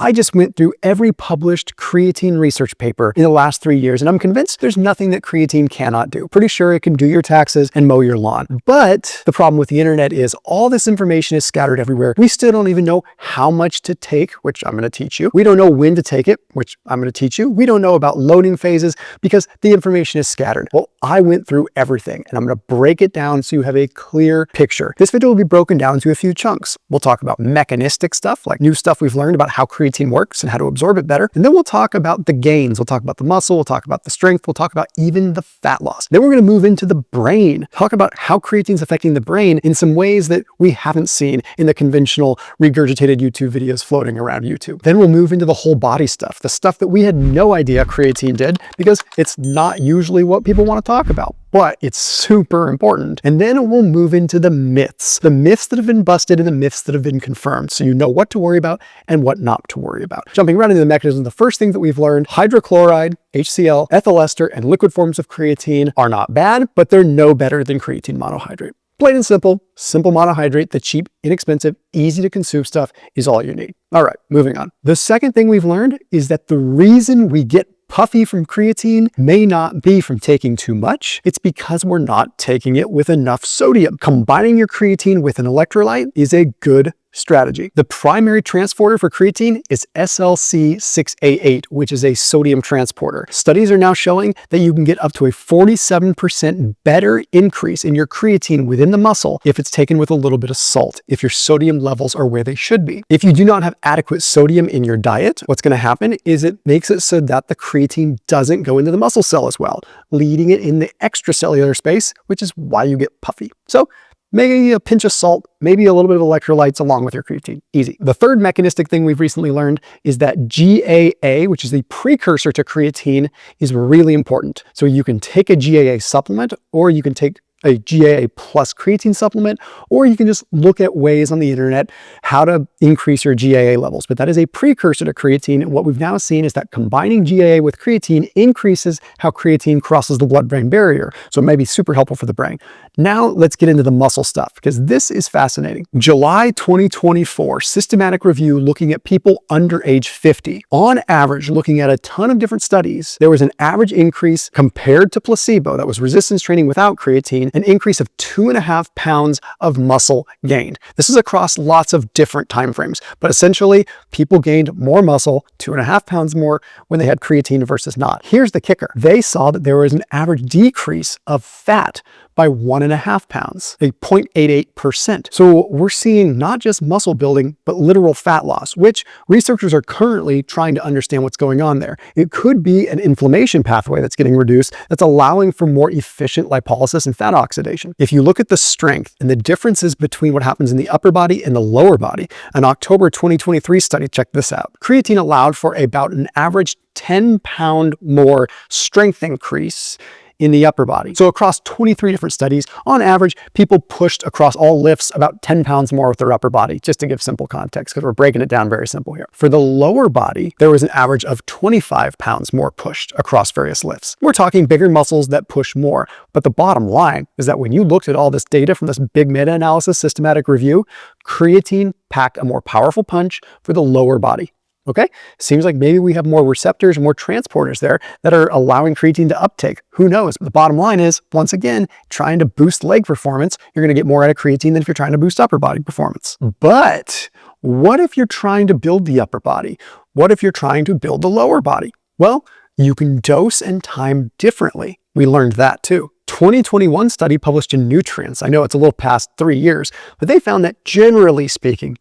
I just went through every published creatine research paper in the last 3 years, and I'm convinced there's nothing that creatine cannot do. Pretty sure it can do your taxes and mow your lawn. But the problem with the internet is all this information is scattered everywhere. We still don't even know how much to take, which I'm going to teach you. We don't know when to take it, which I'm going to teach you. We don't know about loading phases because the information is scattered. Well, I went through everything, and I'm going to break it down so you have a clear picture. This video will be broken down into a few chunks. We'll talk about mechanistic stuff, like new stuff we've learned about how creatine works and how to absorb it better. And then we'll talk about the gains. We'll talk about the muscle. We'll talk about the strength. We'll talk about even the fat loss. Then we're going to move into the brain, talk about how creatine is affecting the brain in some ways that we haven't seen in the conventional regurgitated YouTube videos floating around YouTube. Then we'll move into the whole body stuff, the stuff that we had no idea creatine did because it's not usually what people want to talk about, but it's super important. And then we'll move into the myths that have been busted and the myths that have been confirmed, so you know what to worry about and what not to worry about. Jumping right into the mechanism, the first thing that we've learned, hydrochloride, HCl, ethyl ester, and liquid forms of creatine are not bad, but they're no better than creatine monohydrate. Plain and simple monohydrate, the cheap, inexpensive, easy to consume stuff is all you need. All right, moving on. The second thing we've learned is that the reason we get puffy from creatine may not be from taking too much. It's because we're not taking it with enough sodium. Combining your creatine with an electrolyte is a good strategy. The primary transporter for creatine is SLC6A8, which is a sodium transporter. Studies are now showing that you can get up to a 47% better increase in your creatine within the muscle if it's taken with a little bit of salt, if your sodium levels are where they should be. If you do not have adequate sodium in your diet, what's going to happen is it makes it so that the creatine doesn't go into the muscle cell as well, leaving it in the extracellular space, which is why you get puffy. So maybe a pinch of salt, maybe a little bit of electrolytes along with your creatine. Easy. The third mechanistic thing we've recently learned is that GAA, which is the precursor to creatine, is really important. So you can take a GAA supplement, or you can take a GAA plus creatine supplement, or you can just look at ways on the internet how to increase your GAA levels. But that is a precursor to creatine. And what we've now seen is that combining GAA with creatine increases how creatine crosses the blood-brain barrier. So it may be super helpful for the brain. Now let's get into the muscle stuff, because this is fascinating. July 2024, systematic review looking at people under age 50. On average, looking at a ton of different studies, there was an average increase compared to placebo, that was resistance training without creatine, an increase of 2.5 pounds of muscle gained. This is across lots of different time frames, but essentially people gained more muscle, 2.5 pounds more, when they had creatine versus not. Here's the kicker. They saw that there was an average decrease of fat by 1.5 pounds, a 0.88%. So we're seeing not just muscle building, but literal fat loss, which researchers are currently trying to understand what's going on there. It could be an inflammation pathway that's getting reduced, that's allowing for more efficient lipolysis and fat oxidation. If you look at the strength and the differences between what happens in the upper body and the lower body, an October 2023 study, check this out. Creatine allowed for about an average 10-pound more strength increase in the upper body. So across 23 different studies, on average, people pushed across all lifts about 10 pounds more with their upper body, just to give simple context, because we're breaking it down very simple here. For the lower body, there was an average of 25 pounds more pushed across various lifts. We're talking bigger muscles that push more. But the bottom line is that when you looked at all this data from this big meta-analysis systematic review, creatine packed a more powerful punch for the lower body. Okay, seems like maybe we have more receptors, more transporters there that are allowing creatine to uptake. Who knows? But the bottom line is, once again, trying to boost leg performance, you're going to get more out of creatine than if you're trying to boost upper body performance. But what if you're trying to build the upper body? What if you're trying to build the lower body? Well, you can dose and time differently. We learned that too. 2021 study published in Nutrients. I know it's a little past 3 years, but they found that generally speaking,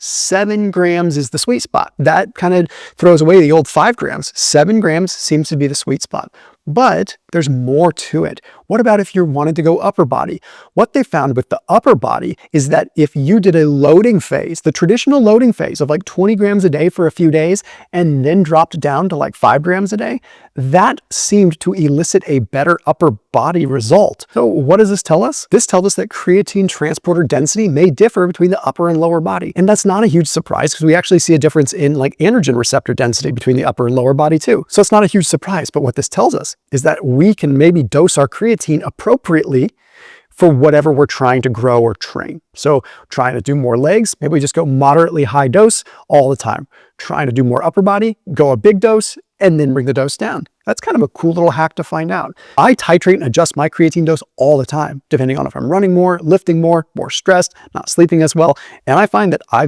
7 grams is the sweet spot. That kind of throws away the old 5 grams. 7 grams seems to be the sweet spot. But there's more to it. What about if you wanted to go upper body? What they found with the upper body is that if you did a loading phase, the traditional loading phase of like 20 grams a day for a few days, and then dropped down to like 5 grams a day, that seemed to elicit a better upper body result. So what does this tell us? This tells us that creatine transporter density may differ between the upper and lower body. And that's not a huge surprise, because we actually see a difference in like androgen receptor density between the upper and lower body too. So it's not a huge surprise, but what this tells us is that we can maybe dose our creatine appropriately for whatever we're trying to grow or train. So trying to do more legs, maybe we just go moderately high dose all the time. Trying to do more upper body, go a big dose, and then bring the dose down. That's kind of a cool little hack to find out. I titrate and adjust my creatine dose all the time, depending on if I'm running more, lifting more stressed, not sleeping as well. And I find that I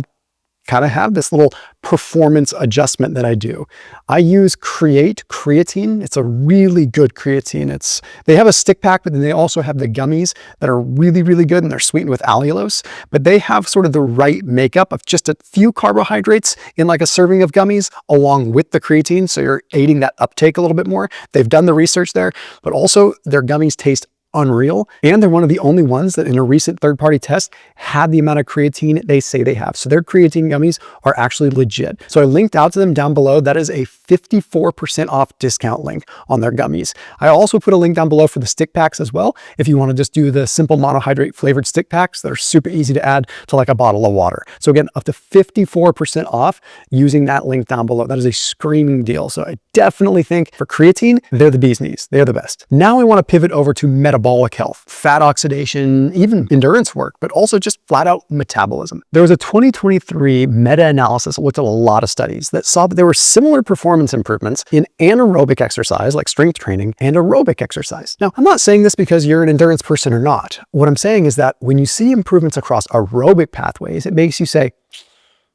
kind of have this little performance adjustment that I do. I use Creatine. It's a really good creatine. They have a stick pack, but then they also have the gummies that are really, really good, and they're sweetened with allulose, but they have sort of the right makeup of just a few carbohydrates in like a serving of gummies along with the creatine. So you're aiding that uptake a little bit more. They've done the research there, but also their gummies taste unreal. And they're one of the only ones that in a recent third-party test had the amount of creatine they say they have. So their creatine gummies are actually legit. So I linked out to them down below. That is a 54% off discount link on their gummies. I also put a link down below for the stick packs as well. If you want to just do the simple monohydrate flavored stick packs that are super easy to add to like a bottle of water. So again, up to 54% off using that link down below. That is a screaming deal. So I definitely think for creatine, they're the bee's knees. They're the best. Now I want to pivot over to metabolic health, fat oxidation, even endurance work, but also just flat out metabolism. There was a 2023 meta-analysis that looked at a lot of studies that saw that there were similar performance improvements in anaerobic exercise like strength training and aerobic exercise. Now, I'm not saying this because you're an endurance person or not. What I'm saying is that when you see improvements across aerobic pathways, it makes you say,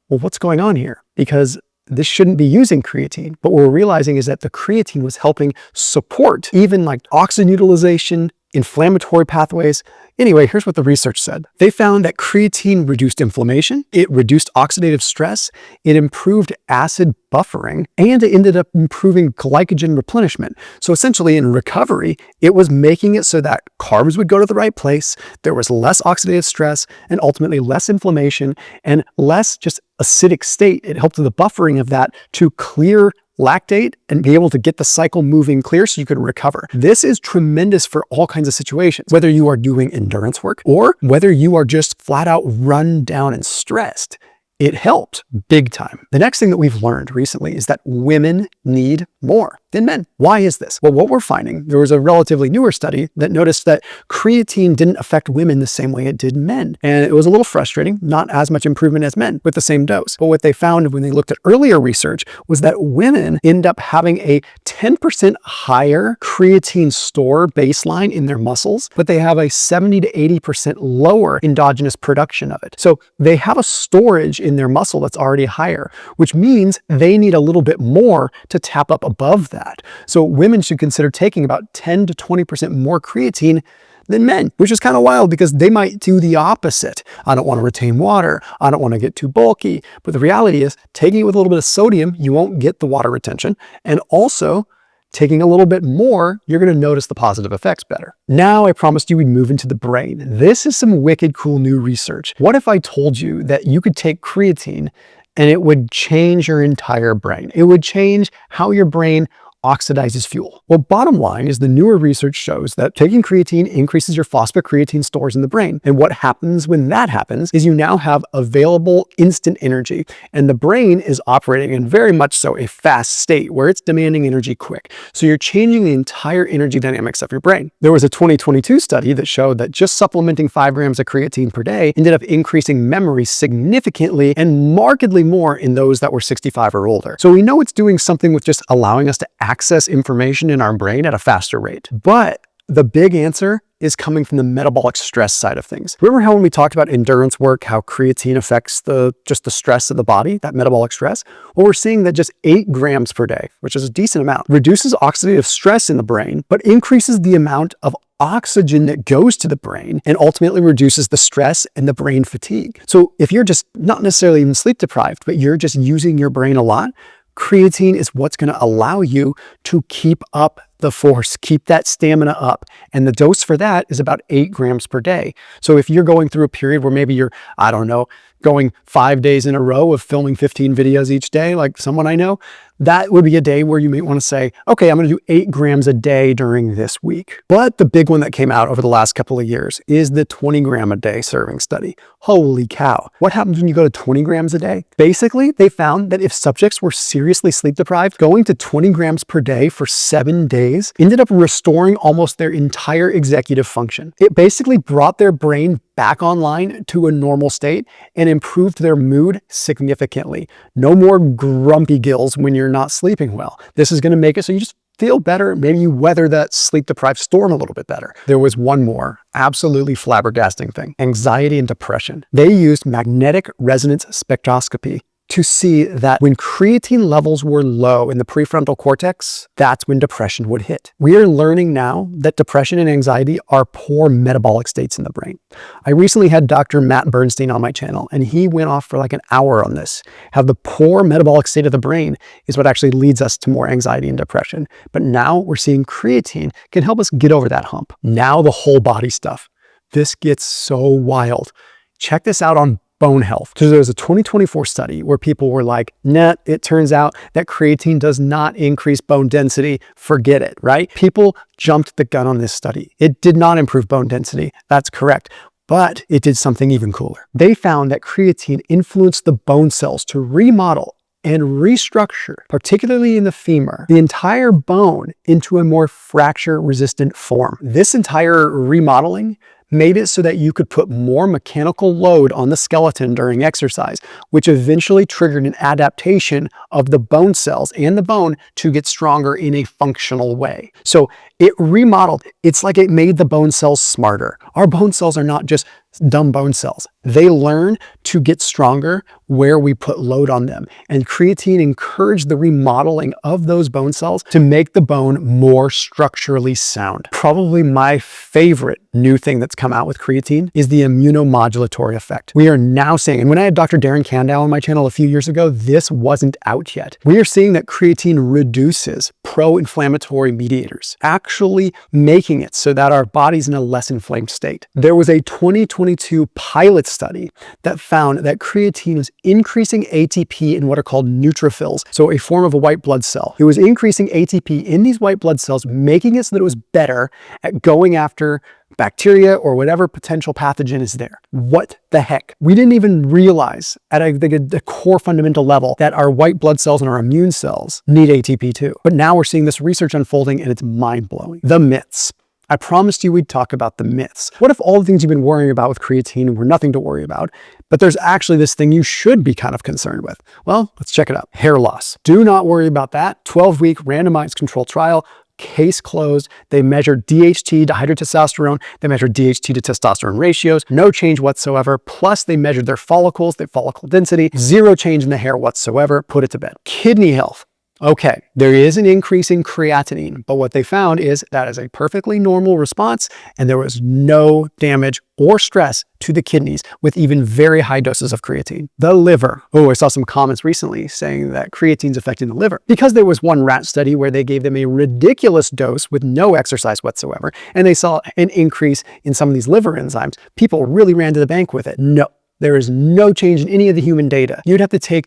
well, what's going on here? Because this shouldn't be using creatine. But what we're realizing is that the creatine was helping support even like oxygen utilization, inflammatory pathways. Anyway, here's what the research said. They found that creatine reduced inflammation, it reduced oxidative stress, it improved acid buffering, and it ended up improving glycogen replenishment. So essentially in recovery, it was making it so that carbs would go to the right place, there was less oxidative stress, and ultimately less inflammation and less just acidic state. It helped with the buffering of that to clear lactate and be able to get the cycle moving clear so you could recover. This is tremendous for all kinds of situations, whether you are doing endurance work or whether you are just flat out run down and stressed. It helped big time. The next thing that we've learned recently is that women need more than men. Why is this? Well, what we're finding, there was a relatively newer study that noticed that creatine didn't affect women the same way it did men. And it was a little frustrating, not as much improvement as men with the same dose. But what they found when they looked at earlier research was that women end up having a 10% higher creatine store baseline in their muscles, but they have a 70 to 80% lower endogenous production of it. So they have a storage in their muscle that's already higher, which means they need a little bit more to tap up above that. So women should consider taking about 10 to 20% more creatine than men, which is kind of wild because they might do the opposite. I don't want to retain water. I don't want to get too bulky. But the reality is taking it with a little bit of sodium, you won't get the water retention. And also taking a little bit more, you're going to notice the positive effects better. Now I promised you we'd move into the brain. This is some wicked cool new research. What if I told you that you could take creatine and it would change your entire brain? It would change how your brain oxidizes fuel. Well, bottom line is the newer research shows that taking creatine increases your phosphocreatine stores in the brain. And what happens when that happens is you now have available instant energy. And the brain is operating in very much so a fast state where it's demanding energy quick. So you're changing the entire energy dynamics of your brain. There was a 2022 study that showed that just supplementing 5 grams of creatine per day ended up increasing memory significantly and markedly more in those that were 65 or older. So we know it's doing something with just allowing us to access information in our brain at a faster rate. But the big answer is coming from the metabolic stress side of things. Remember how when we talked about endurance work, how creatine affects just the stress of the body, that metabolic stress? Well, we're seeing that just 8 grams per day, which is a decent amount, reduces oxidative stress in the brain, but increases the amount of oxygen that goes to the brain and ultimately reduces the stress and the brain fatigue. So if you're just not necessarily even sleep deprived, but you're just using your brain a lot, creatine is what's going to allow you to keep up the force, keep that stamina up. And the dose for that is about 8 grams per day. So if you're going through a period where maybe you're, I don't know, going 5 days in a row of filming 15 videos each day, like someone I know, that would be a day where you may want to say, okay, I'm going to do 8 grams a day during this week. But the big one that came out over the last couple of years is the 20 gram a day serving study. Holy cow. What happens when you go to 20 grams a day? Basically, they found that if subjects were seriously sleep deprived, going to 20 grams per day for 7 days days ended up restoring almost their entire executive function. It basically brought their brain back online to a normal state and improved their mood significantly. No more grumpy gills when you're not sleeping well. This is going to make it so you just feel better. Maybe you weather that sleep-deprived storm a little bit better. There was one more absolutely flabbergasting thing: anxiety and depression. They used magnetic resonance spectroscopy to see that when creatine levels were low in the prefrontal cortex, that's when depression would hit. We are learning now that depression and anxiety are poor metabolic states in the brain. I recently had Dr. Matt Bernstein on my channel, and he went off for like an hour on this, how the poor metabolic state of the brain is what actually leads us to more anxiety and depression. But now we're seeing creatine can help us get over that hump. Now the whole body stuff. This gets so wild. Check this out on bone health. So there was a 2024 study where people were like, nah, it turns out that creatine does not increase bone density. Forget it, right? People jumped the gun on this study. It did not improve bone density. That's correct. But it did something even cooler. They found that creatine influenced the bone cells to remodel and restructure, particularly in the femur, the entire bone into a more fracture-resistant form. This entire remodeling made it so that you could put more mechanical load on the skeleton during exercise, which eventually triggered an adaptation of the bone cells and the bone to get stronger in a functional way. So it remodeled. It's like it made the bone cells smarter. Our bone cells are not just dumb bone cells. They learn to get stronger where we put load on them. And creatine encouraged the remodeling of those bone cells to make the bone more structurally sound. Probably my favorite new thing that's come out with creatine is the immunomodulatory effect. We are now seeing, and when I had Dr. Darren Candow on my channel a few years ago, this wasn't out yet. We are seeing that creatine reduces pro-inflammatory mediators, actually making it so that our body's in a less inflamed state. There was a 2022 pilot study that found that creatine was increasing ATP in what are called neutrophils, so a form of a white blood cell. It was increasing ATP in these white blood cells, making it so that it was better at going after bacteria or whatever potential pathogen is there. What the heck? We didn't even realize at the core fundamental level that our white blood cells and our immune cells need ATP too. But now we're seeing this research unfolding and it's mind-blowing. The myths. I promised you we'd talk about the myths. What if all the things you've been worrying about with creatine were nothing to worry about, but there's actually this thing you should be kind of concerned with? Well, let's check it out. Hair loss. Do not worry about that. 12-week randomized controlled trial. Case closed. They measured DHT, dihydrotestosterone. They measured DHT to testosterone ratios. No change whatsoever. Plus, they measured their follicles, their follicle density. Zero change in the hair whatsoever. Put it to bed. Kidney health. Okay, there is an increase in creatinine, but what they found is that is a perfectly normal response, and there was no damage or stress to the kidneys with even very high doses of creatine. The liver. Oh, I saw some comments recently saying that creatine's affecting the liver because there was one rat study where they gave them a ridiculous dose with no exercise whatsoever, and they saw an increase in some of these liver enzymes. People really ran to the bank with it. No, there is no change in any of the human data. You'd have to take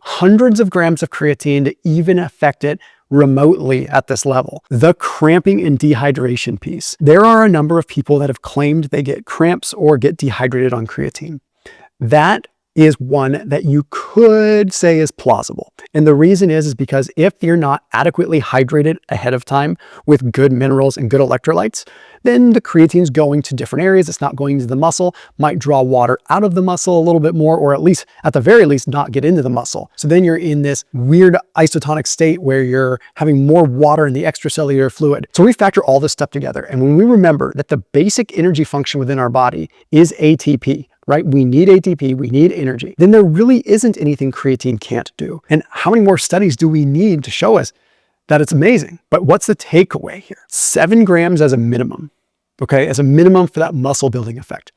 hundreds of grams of creatine to even affect it remotely at this level. The cramping and dehydration piece. There are a number of people that have claimed they get cramps or get dehydrated on creatine. That is one that you could say is plausible. And the reason is because if you're not adequately hydrated ahead of time with good minerals and good electrolytes, then the creatine is going to different areas. It's not going to the muscle, might draw water out of the muscle a little bit more, or at least, at the very least, not get into the muscle. So then you're in this weird isotonic state where you're having more water in the extracellular fluid. So we factor all this stuff together. And when we remember that the basic energy function within our body is ATP, right? We need ATP, we need energy. Then there really isn't anything creatine can't do. And how many more studies do we need to show us that it's amazing? But what's the takeaway here? 7 grams as a minimum, okay? As a minimum for that muscle building effect.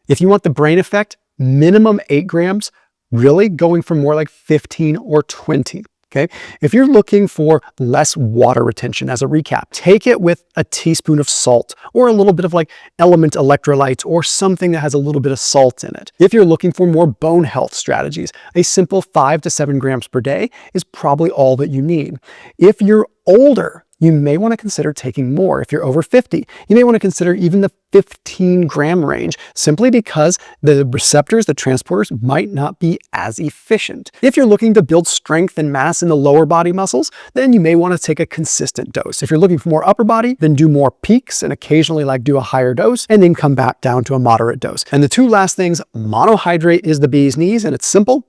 If you want the brain effect, minimum 8 grams, really going for more like 15 or 20. Okay. If you're looking for less water retention, as a recap, take it with a teaspoon of salt or a little bit of like element electrolytes or something that has a little bit of salt in it. If you're looking for more bone health strategies, a simple 5 to 7 grams per day is probably all that you need. If you're older you may want to consider taking more. If you're over 50, you may want to consider even the 15-gram range, simply because the receptors, the transporters, might not be as efficient. If you're looking to build strength and mass in the lower body muscles, then you may want to take a consistent dose. If you're looking for more upper body, then do more peaks and occasionally do a higher dose and then come back down to a moderate dose. And the two last things, monohydrate is the bee's knees, and it's simple.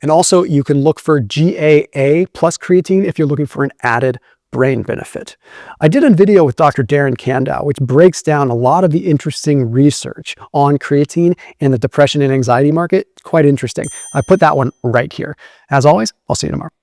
And also you can look for GAA plus creatine if you're looking for an added brain benefit. I did a video with Dr. Darren Kandow, which breaks down a lot of the interesting research on creatine and the depression and anxiety market. Quite interesting. I put that one right here. As always, I'll see you tomorrow.